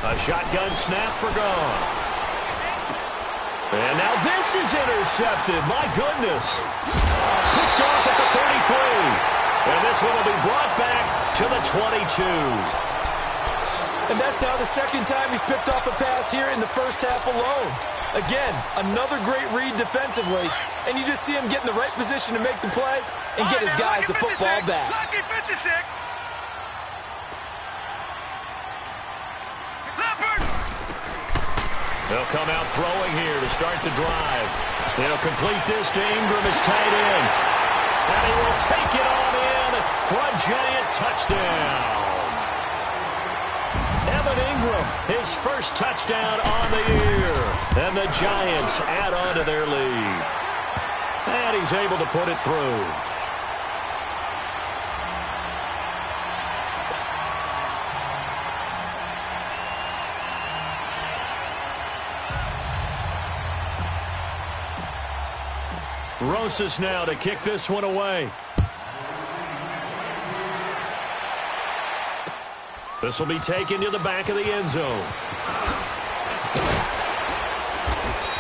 A shotgun snap for Goff. And now this is intercepted. My goodness. Picked off at the 33. And this one will be brought back to the 22. And that's now the second time he's picked off a pass here in the first half alone. Again, another great read defensively. And you just see him get in the right position to make the play and get his guys the football back. Lucky 56. They'll come out throwing here to start the drive. They'll complete this to Ingram as tight end. And he will take it on in for a giant touchdown. Evan Ingram, his first touchdown on the year. And the Giants add on to their lead. And he's able to put it through. Rosas now to kick this one away. This will be taken to the back of the end zone.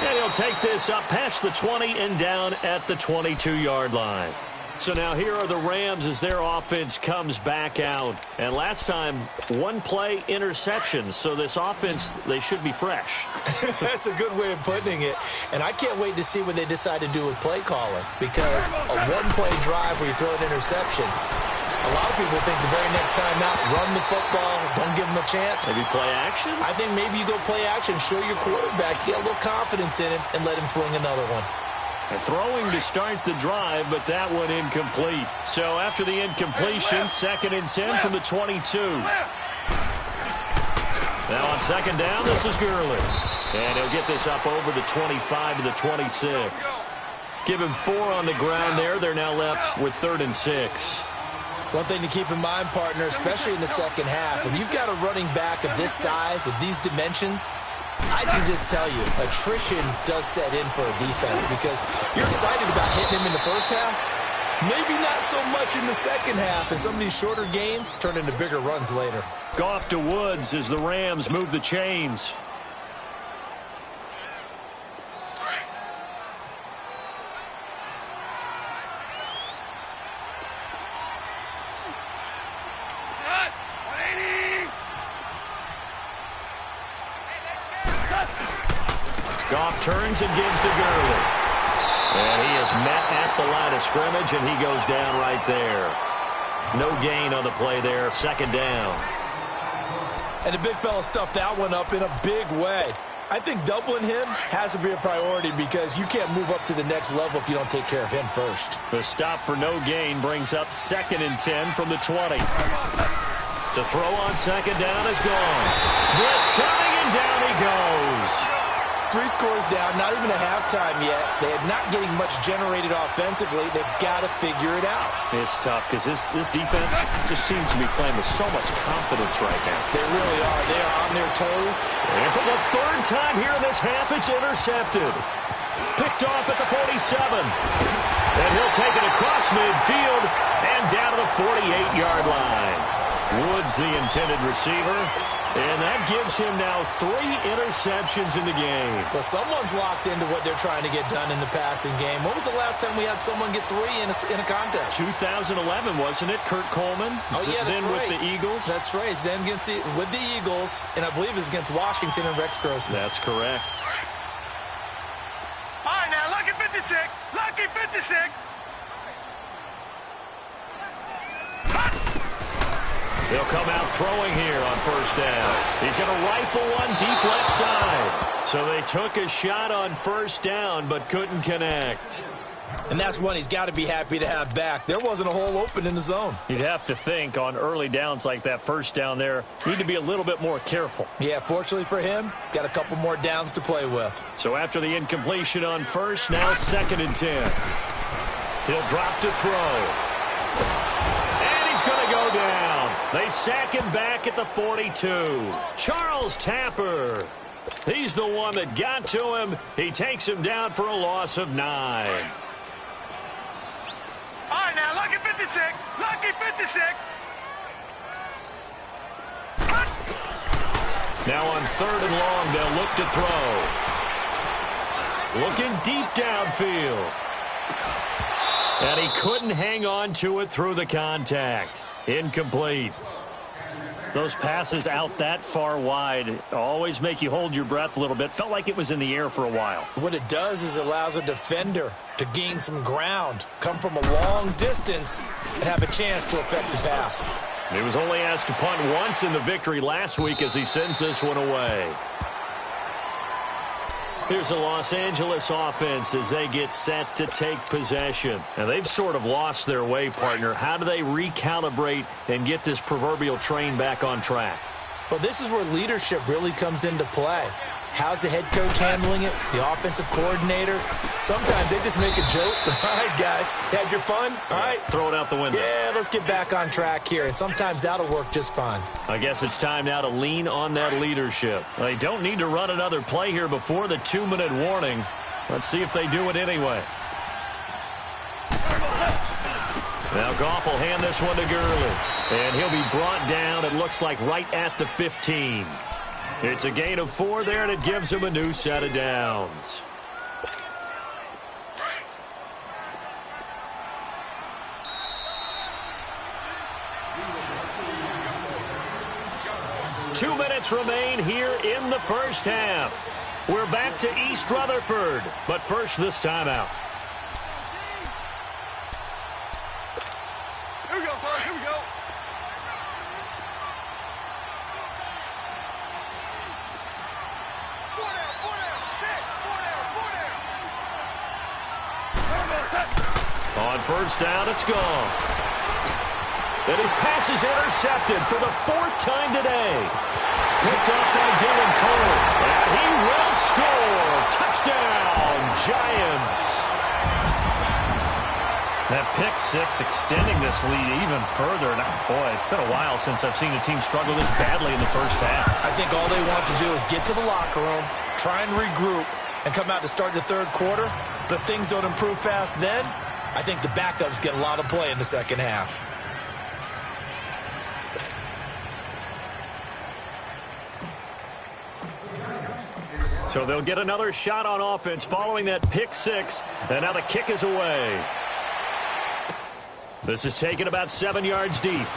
And he'll take this up past the 20 and down at the 22-yard line. So now here are the Rams as their offense comes back out. And last time, one play interception. So this offense, they should be fresh. That's a good way of putting it. And I can't wait to see what they decide to do with play calling. Because a one-play drive where you throw an interception, a lot of people think the very next time out, run the football, don't give them a chance. Maybe play action? I think maybe you go play action, show your quarterback, get a little confidence in him, and let him fling another one. Throwing to start the drive, but that one incomplete. So after the incompletion, 2nd and 10 from the 22. Now on 2nd down, this is Gurley. And he'll get this up over the 25 to the 26. Give him 4 on the ground there. They're now left with 3rd and 6. One thing to keep in mind, partner, especially in the second half, when you've got a running back of this size, of these dimensions, I can just tell you, attrition does set in for a defense because you're excited about hitting him in the first half. Maybe not so much in the second half, and some of these shorter gains turn into bigger runs later. Goff to Woods as the Rams move the chains. Goff turns and gives to Gurley. And he is met at the line of scrimmage, and he goes down right there. No gain on the play there, 2nd down. And the big fella stuffed that one up in a big way. I think doubling him has to be a priority because you can't move up to the next level if you don't take care of him first. The stop for no gain brings up 2nd and 10 from the 20. To throw on 2nd down is gone. Blitz coming, and down he goes. 3 scores down, not even a halftime yet. They are not getting much generated offensively. They've got to figure it out. It's tough because this defense just seems to be playing with so much confidence right now. They really are. They are on their toes. And for the 3rd time here in this half, it's intercepted. Picked off at the 47. And he'll take it across midfield and down to the 48-yard line. Woods, the intended receiver. And that gives him now 3 interceptions in the game. Well, someone's locked into what they're trying to get done in the passing game. When was the last time we had someone get 3 in a contest? 2011, wasn't it? Kurt Coleman. Oh, yeah, that's then right. With the Eagles. That's right. Then with the Eagles, and I believe it's against Washington and Rex Grossman. That's correct. All right, now, lucky 56. Lucky 56. They'll come out throwing here on 1st down. He's going to rifle one deep left side. So they took a shot on 1st down, but couldn't connect. And that's one he's got to be happy to have back. There wasn't a hole open in the zone. You'd have to think on early downs like that 1st down there, need to be a little bit more careful. Yeah, fortunately for him, got a couple more downs to play with. So after the incompletion on 1st, now 2nd and 10. He'll drop to throw. And he's going to go down. They sack him back at the 42. Charles Tapper. He's the one that got to him. He takes him down for a loss of 9. All right, now, lucky 56. Lucky 56. Now on 3rd and long, they'll look to throw. Looking deep downfield. And he couldn't hang on to it through the contact. Incomplete. Those passes out that far wide always make you hold your breath a little bit. Felt like it was in the air for a while. What it does is it allows a defender to gain some ground, come from a long distance, and have a chance to affect the pass. He was only asked to punt once in the victory last week as he sends this one away. Here's the Los Angeles offense as they get set to take possession. And they've sort of lost their way, partner. How do they recalibrate and get this proverbial train back on track? Well, this is where leadership really comes into play. How's the head coach handling it? The offensive coordinator? Sometimes they just make a joke. All right, guys, had your fun? All right. Throw it out the window. Yeah, let's get back on track here. And sometimes that'll work just fine. I guess it's time now to lean on that leadership. They don't need to run another play here before the 2-minute warning. Let's see if they do it anyway. Now Goff will hand this one to Gurley. And he'll be brought down, it looks like, right at the 15. It's a gain of 4 there, and it gives him a new set of downs. Two minutes remain here in the first half. We're back to East Rutherford, but first this timeout. Here we go, fellas, here we go. On first down, it's gone. And his pass is intercepted for the 4th time today. Picked up by Dylan Cole. And he will score. Touchdown, Giants. That pick 6 extending this lead even further. And boy, it's been a while since I've seen a team struggle this badly in the first half. I think all they want to do is get to the locker room, try and regroup, and come out to start the 3rd quarter. But if things don't improve fast then, I think the backups get a lot of play in the second half. So they'll get another shot on offense following that pick 6. And now the kick is away. This is taken about 7 yards deep.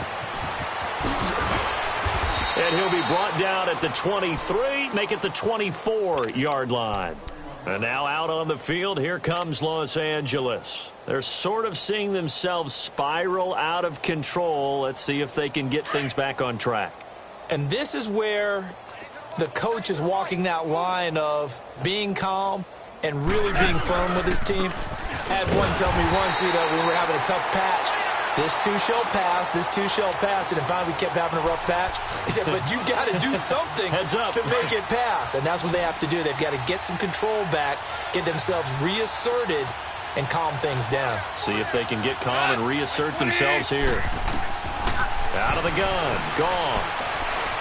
And he'll be brought down at the 23, make it the 24-yard line. And now out on the field, here comes Los Angeles. They're sort of seeing themselves spiral out of control. Let's see if they can get things back on track. And this is where the coach is walking that line of being calm and really being firm with his team. I had one tell me once, when we were having a tough patch, this too shall pass, this too shall pass, and finally we kept having a rough patch. He said, but you got to do something to make it pass, and that's what they have to do. They've got to get some control back, get themselves reasserted, and calm things down. See if they can get calm and reassert themselves here. Out of the gun, gone.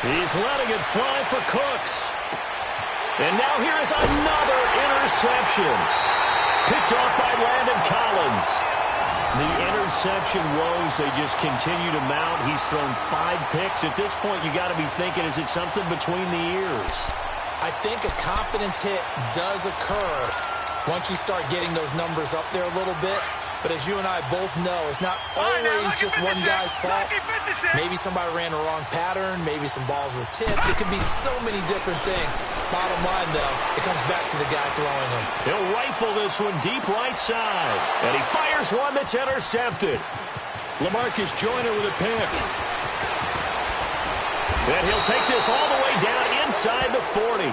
He's letting it fly for Cooks. And now here is another interception. Picked off by Landon Collins. The interception woes, they just continue to mount. He's thrown 5 picks. At this point, you got to be thinking, is it something between the ears? I think a confidence hit does occur once you start getting those numbers up there a little bit. But as you and I both know, it's not always just one guy's fault. Maybe somebody ran a wrong pattern. Maybe some balls were tipped. It could be so many different things. Bottom line, though, it comes back to the guy throwing them. He'll rifle this one deep right side. And he fires one that's intercepted. LaMarcus Joyner with a pick. And he'll take this all the way down inside the 40.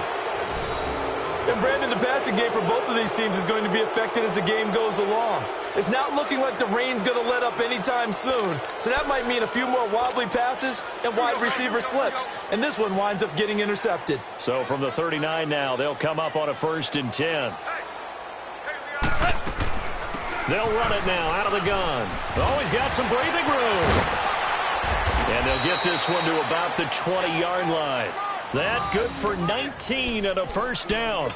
And Brandon, the passing game for both of these teams is going to be affected as the game goes along. It's not looking like the rain's going to let up anytime soon. So that might mean a few more wobbly passes and wide receiver slips. And this one winds up getting intercepted. So from the 39 now, they'll come up on a 1st and 10. They'll run it now out of the gun. Oh, he's got some breathing room. And they'll get this one to about the 20-yard line. That good for 19 and a 1st down.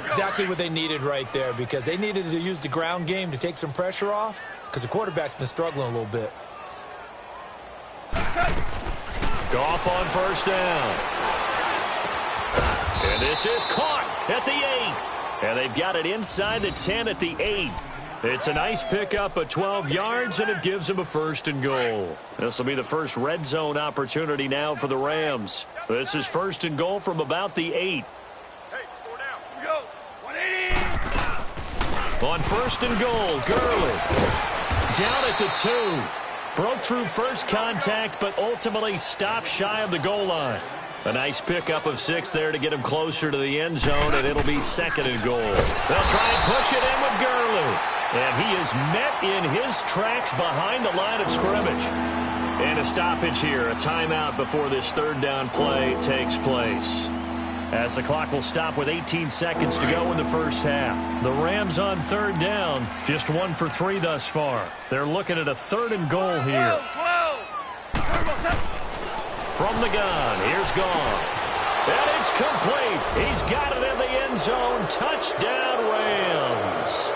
Exactly what they needed right there, because they needed to use the ground game to take some pressure off, because the quarterback's been struggling a little bit. Goff on 1st down. And this is caught at the 8. And they've got it inside the 10 at the 8. It's a nice pickup of 12 yards, and it gives them a 1st and goal. This will be the first red zone opportunity now for the Rams. This is 1st and goal from about the 8. Hey, 4 down. We go. 180. On 1st and goal, Gurley. Down at the 2. Broke through first contact, but ultimately stopped shy of the goal line. A nice pickup of 6 there to get him closer to the end zone, and it'll be 2nd and goal. They'll try and push it in with Gurley. And he is met in his tracks behind the line of scrimmage. And a stoppage here, a timeout before this 3rd down play takes place. As the clock will stop with 18 seconds to go in the first half. The Rams on 3rd down, just 1 for 3 thus far. They're looking at a 3rd and goal here. From the gun, here's Goff. And it's complete. He's got it in the end zone. Touchdown, Rams.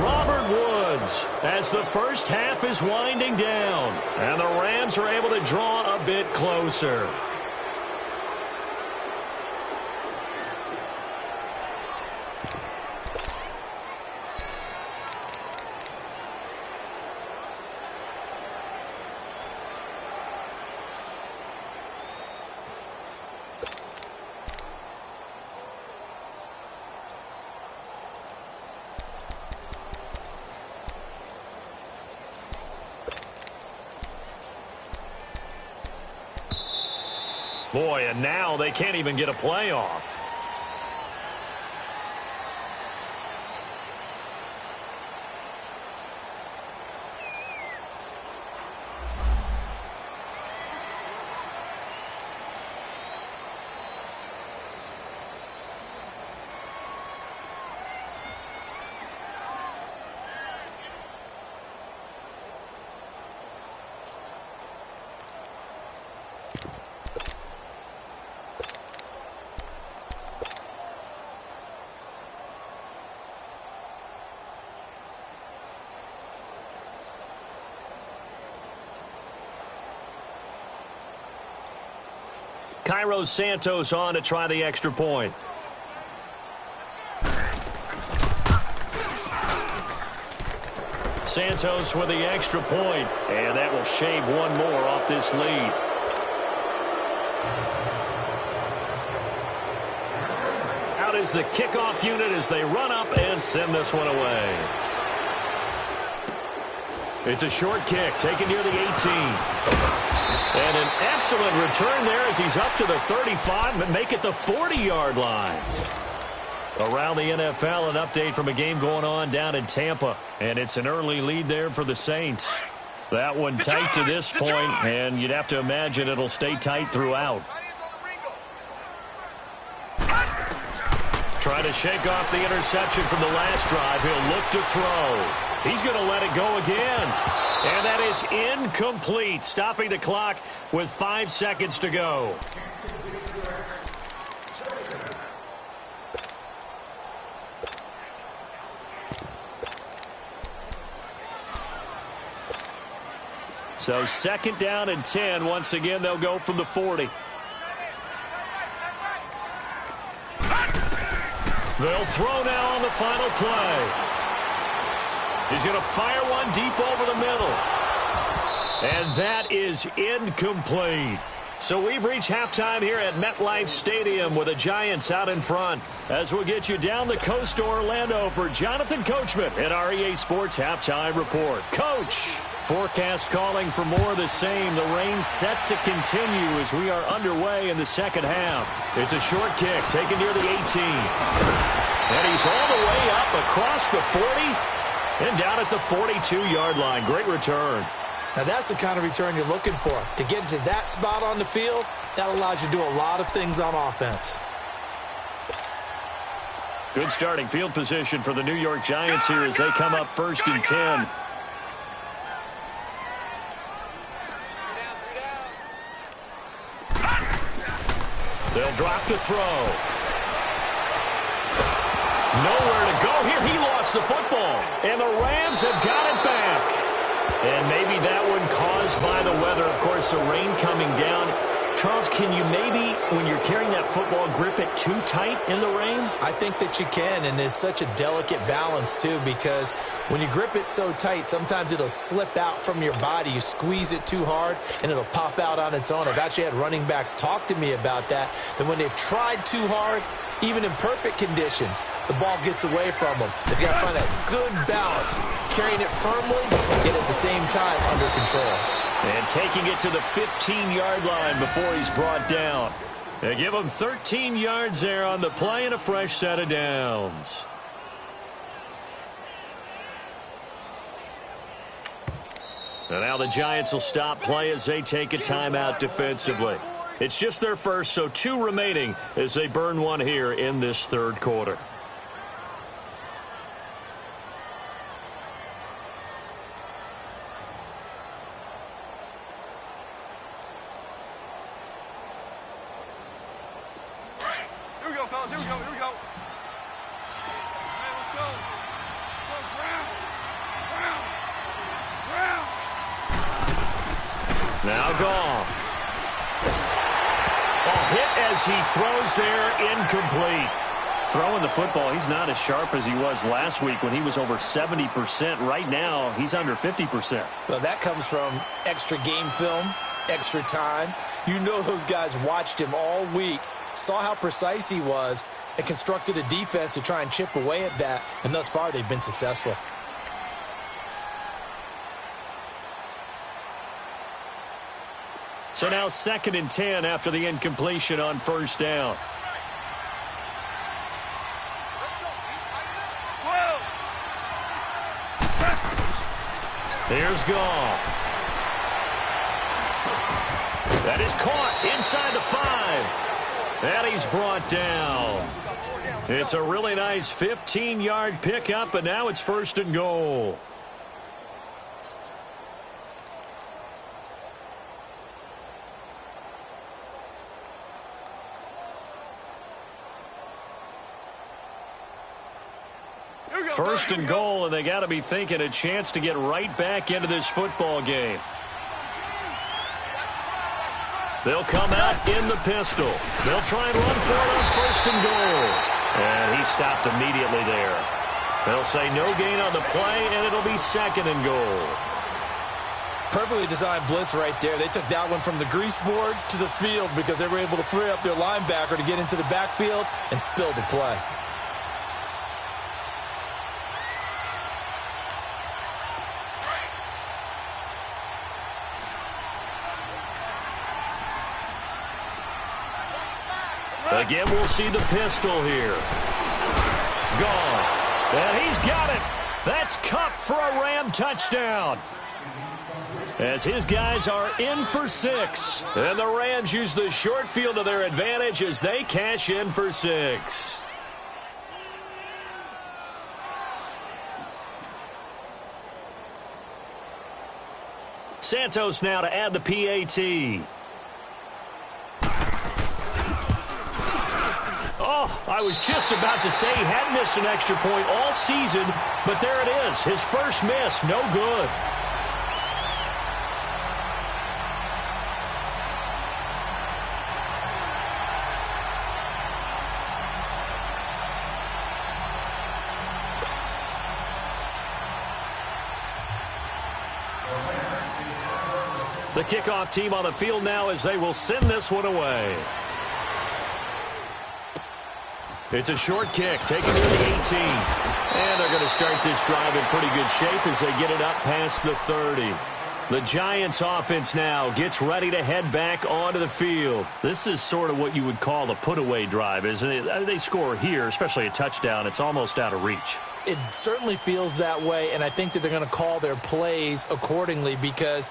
Robert Woods, as the first half is winding down. And the Rams are able to draw a bit closer. Boy, and now they can't even get a playoff. Cairo Santos on to try the extra point. Santos with the extra point, and that will shave one more off this lead. Out is the kickoff unit as they run up and send this one away. It's a short kick taken near the 18. And an excellent return there as he's up to the 35, but make it the 40-yard line. Around the NFL, an update from a game going on down in Tampa. And it's an early lead there for the Saints. That one tight to this point, and you'd have to imagine it'll stay tight throughout. Trying to shake off the interception from the last drive. He'll look to throw. He's going to let it go again. And that is incomplete, stopping the clock with 5 seconds to go. So 2nd down and 10. Once again, they'll go from the 40. They'll throw now on the final play. He's going to fire one deep over the middle. And that is incomplete. So we've reached halftime here at MetLife Stadium with the Giants out in front. As we'll get you down the coast to Orlando for Jonathan Coachman at our EA Sports Halftime Report. Coach, forecast calling for more of the same. The rain set to continue as we are underway in the second half. It's a short kick taken near the 18. And he's all the way up across the 40. And down at the 42-yard line. Great return. Now that's the kind of return you're looking for. To get to that spot on the field, that allows you to do a lot of things on offense. Good starting field position for the New York Giants here as they come up 1st and 10. They'll drop to throw. Nowhere to go here. He lost the football. And the Rams have got it back. And maybe that one caused by the weather. Of course, the rain coming down Charles, can you maybe, when you're carrying that football, grip it too tight in the rain? I think that you can, and it's such a delicate balance, too, because when you grip it so tight, sometimes it'll slip out from your body. You squeeze it too hard, and it'll pop out on its own. I've actually had running backs talk to me about that when they've tried too hard, even in perfect conditions, the ball gets away from them. They've got to find a good balance, carrying it firmly, yet at the same time under control. And taking it to the 15-yard line before he's brought down. They give him 13 yards there on the play and a fresh set of downs. And now the Giants will stop play as they take a timeout defensively. It's just their first, so 2 remaining as they burn one here in this third quarter. Fellas, here we go. Hey, let's go. Ground. Now Goff. A hit as he throws there, incomplete. Throwing the football, he's not as sharp as he was last week when he was over 70%. Right now, he's under 50%. Well, that comes from extra game film, extra time. You know those guys watched him all week, saw how precise he was, and constructed a defense to try and chip away at that, and thus far they've been successful. So now 2nd and 10 after the incompletion on first down. Here's Goff. That is caught inside the 5. And he's brought down. It's a really nice 15-yard pickup, and now it's 1st and goal. First and goal, and they got to be thinking a chance to get right back into this football game. They'll come out in the pistol. They'll try and run for it on 1st and goal. And he stopped immediately there. They'll say no gain on the play, and it'll be 2nd and goal. Perfectly designed blitz right there. They took that one from the grease board to the field because they were able to free up their linebacker to get into the backfield and spill the play. Again, we'll see the pistol here. Goff. And he's got it. That's Kupp for a Ram touchdown. As his guys are in for 6. And the Rams use the short field to their advantage as they cash in for 6. Santos now to add the PAT. Oh, I was just about to say he hadn't missed an extra point all season, but there it is. His first miss, no good. The kickoff team on the field now as they will send this one away. It's a short kick, taken to the 18. And they're going to start this drive in pretty good shape as they get it up past the 30. The Giants offense now gets ready to head back onto the field. This is sort of what you would call a put-away drive, isn't it? They score here, especially a touchdown. It's almost out of reach. It certainly feels that way, and I think that they're going to call their plays accordingly because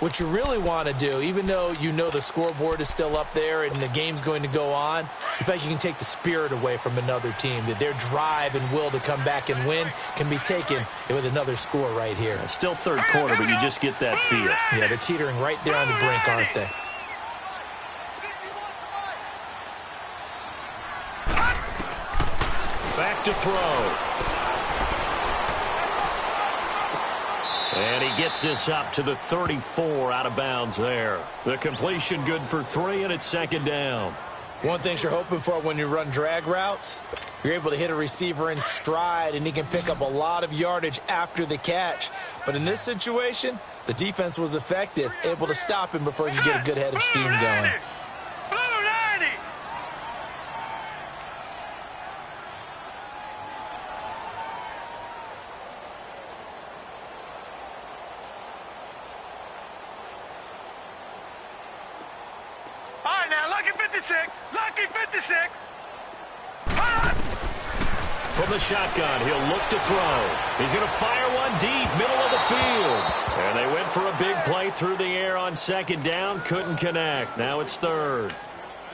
what you really want to do, even though you know the scoreboard is still up there and the game's going to go on, you think you can take the spirit away from another team, that their drive and will to come back and win can be taken with another score right here. It's still third quarter, but you just get that feel. Yeah, they're teetering right there on the brink, aren't they? Back to throw. And he gets this up to the 34 out of bounds there. The completion good for 3, and it's second down. One thing you're hoping for when you run drag routes, you're able to hit a receiver in stride, and he can pick up a lot of yardage after the catch. But in this situation, the defense was effective, able to stop him before he could get a good head of steam going. Lucky 56. From the shotgun, he'll look to throw. He's going to fire one deep, middle of the field. And they went for a big play through the air on second down. Couldn't connect. Now it's third.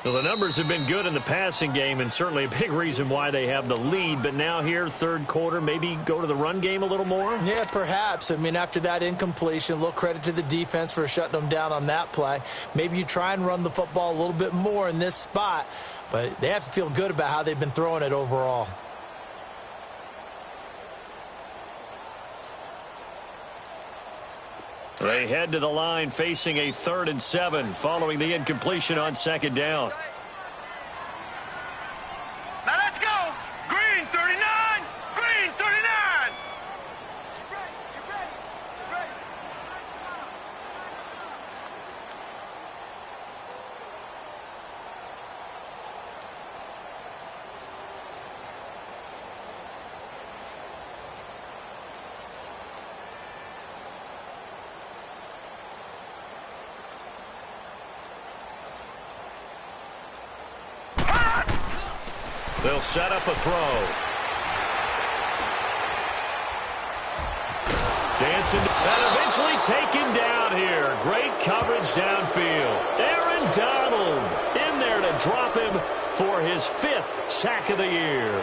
Well, the numbers have been good in the passing game, and certainly a big reason why they have the lead. But now here, third quarter, maybe go to the run game a little more? Yeah, perhaps. I mean, after that incompletion, a little credit to the defense for shutting them down on that play. Maybe you try and run the football a little bit more in this spot. But they have to feel good about how they've been throwing it overall. They head to the line facing a 3rd and 7 following the incompletion on second down. Now let's go. Green 39. Green 39. They'll set up a throw. Dancing, and eventually taken down here. Great coverage downfield. Aaron Donald in there to drop him for his 5th sack of the year.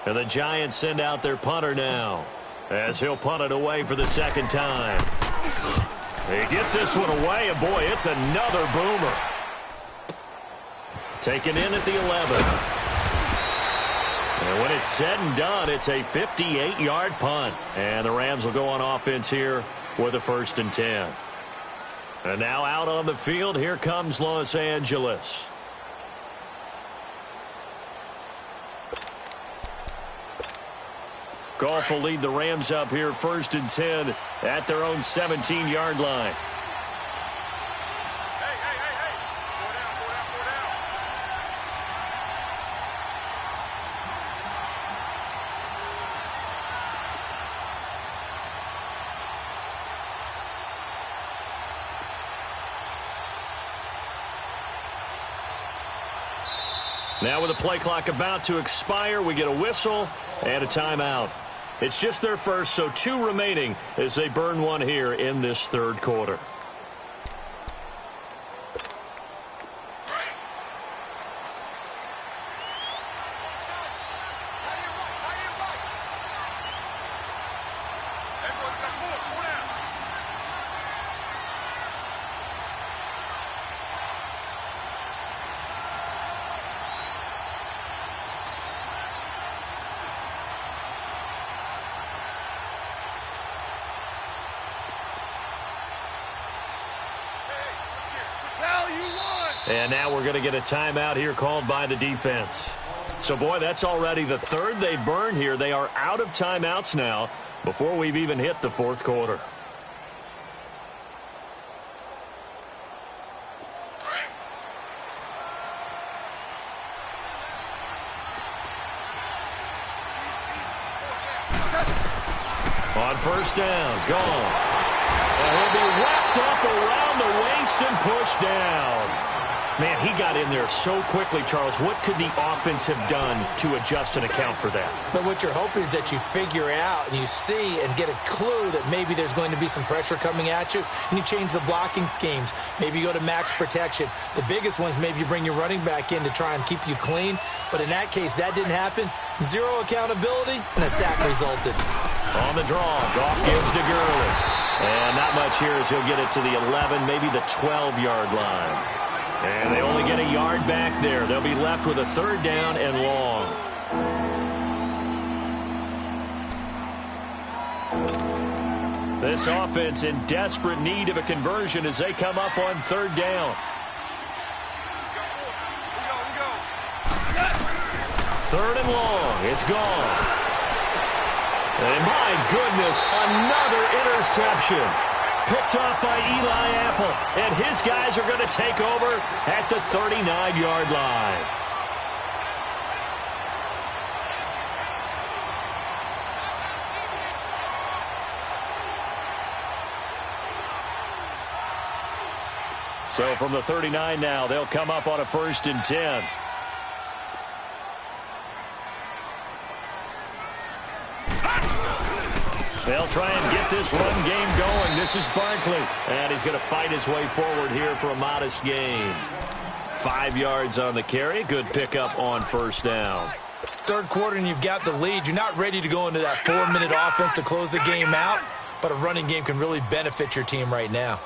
And the Giants send out their punter now, as he'll punt it away for the second time. He gets this one away, and boy, it's another boomer. Taken in at the 11. And when it's said and done, it's a 58-yard punt. And the Rams will go on offense here with a 1st and 10. And now out on the field, here comes Los Angeles. Goff will lead the Rams up here 1st and 10 at their own 17-yard line. Now with the play clock about to expire, we get a whistle and a timeout. It's just their first, so 2 remaining as they burn one here in this 3rd quarter. And now we're going to get a timeout here called by the defense. So, boy, that's already the 3rd they burn here. They are out of timeouts now before we've even hit the 4th quarter. On 1st down, gone. And he'll be wrapped up around the waist and pushed down. Man, he got in there so quickly, Charles. What could the offense have done to adjust and account for that? But what you're hoping is that you figure out and you see and get a clue that maybe there's going to be some pressure coming at you, and you change the blocking schemes. Maybe you go to max protection. The biggest ones, maybe you bring your running back in to try and keep you clean. But in that case, that didn't happen. 0 accountability, and a sack resulted. On the draw, Goff gives to Gurley. And not much here as he'll get it to the 11, maybe the 12-yard line. And they only get a yard back there. They'll be left with a 3rd down and long. This offense in desperate need of a conversion as they come up on 3rd down. 3rd and long. It's gone. And my goodness, another interception. Picked off by Eli Apple, and his guys are going to take over at the 39-yard line. So from the 39 now, they'll come up on a 1st and 10. They'll try and get this run game going. This is Barkley, and he's going to fight his way forward here for a modest gain. 5 yards on the carry. Good pickup on 1st down. 3rd quarter, and you've got the lead. You're not ready to go into that 4-minute offense to close the game out, but a running game can really benefit your team right now.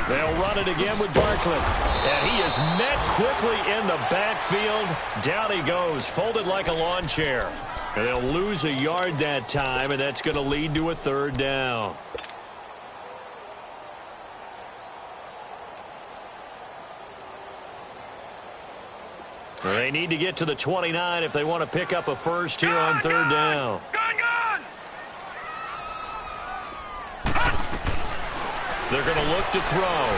They'll run it again with Barkley. And he is met quickly in the backfield. Down he goes, folded like a lawn chair. And they'll lose a yard that time, and that's going to lead to a 3rd down. They need to get to the 29 if they want to pick up a first here on 3rd down. They're going to look to throw.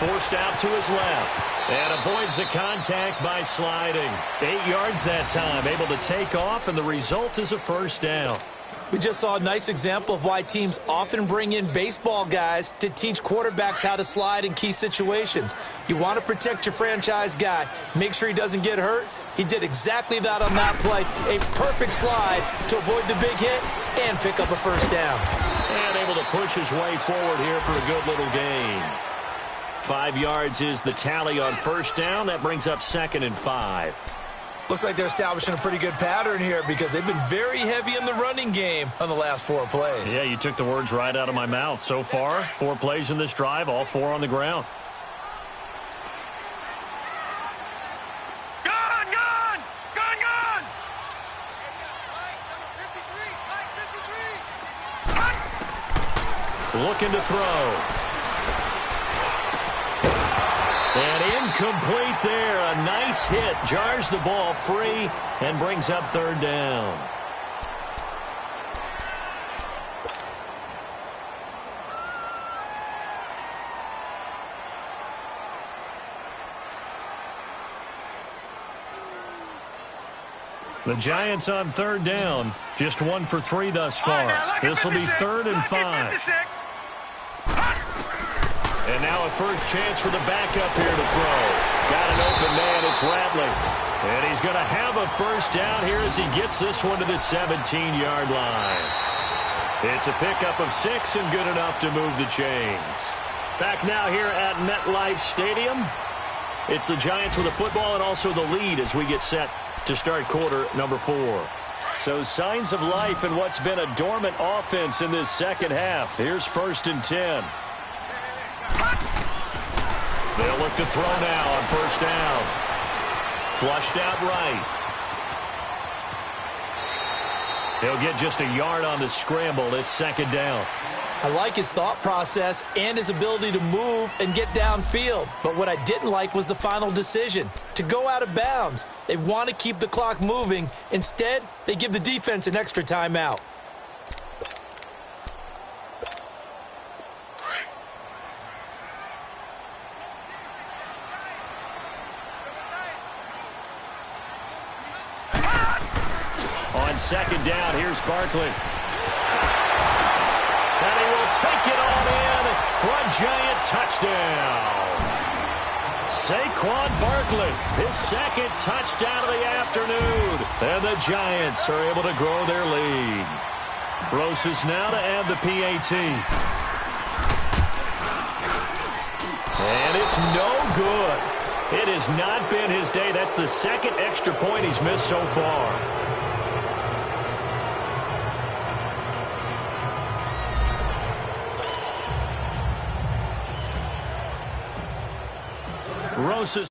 Forced out to his left. And avoids the contact by sliding. 8 yards that time. Able to take off, and the result is a 1st down. We just saw a nice example of why teams often bring in baseball guys to teach quarterbacks how to slide in key situations. You want to protect your franchise guy. Make sure he doesn't get hurt. He did exactly that on that play. A perfect slide to avoid the big hit and pick up a 1st down. And able to push his way forward here for a good little gain. 5 yards is the tally on 1st down. That brings up 2nd and 5. Looks like they're establishing a pretty good pattern here because they've been very heavy in the running game on the last 4 plays. Yeah, you took the words right out of my mouth. So far, 4 plays in this drive, all 4 on the ground. Looking to throw. And incomplete there. A nice hit. Jars the ball free and brings up 3rd down. The Giants on 3rd down. Just 1 for 3 thus far. This will be 3rd and 5. And now a first chance for the backup here to throw. Got an open man. It's Rattling. And he's going to have a first down here as he gets this one to the 17-yard line. It's a pickup of 6 and good enough to move the chains. Back now here at MetLife Stadium. It's the Giants with the football and also the lead as we get set to start quarter number 4. So signs of life in what's been a dormant offense in this second half. Here's 1st and 10. They'll look to throw now on 1st down. Flushed out right. He'll get just a yard on the scramble. It's 2nd down. I like his thought process and his ability to move and get downfield. But what I didn't like was the final decision, to go out of bounds. They want to keep the clock moving. Instead, they give the defense an extra timeout. On 2nd down, here's Barkley. And he will take it on in for a Giant touchdown. Saquon Barkley, his 2nd touchdown of the afternoon. And the Giants are able to grow their lead. Roses now to add the PAT. And it's no good. It has not been his day. That's the 2nd extra point he's missed so far. Roses.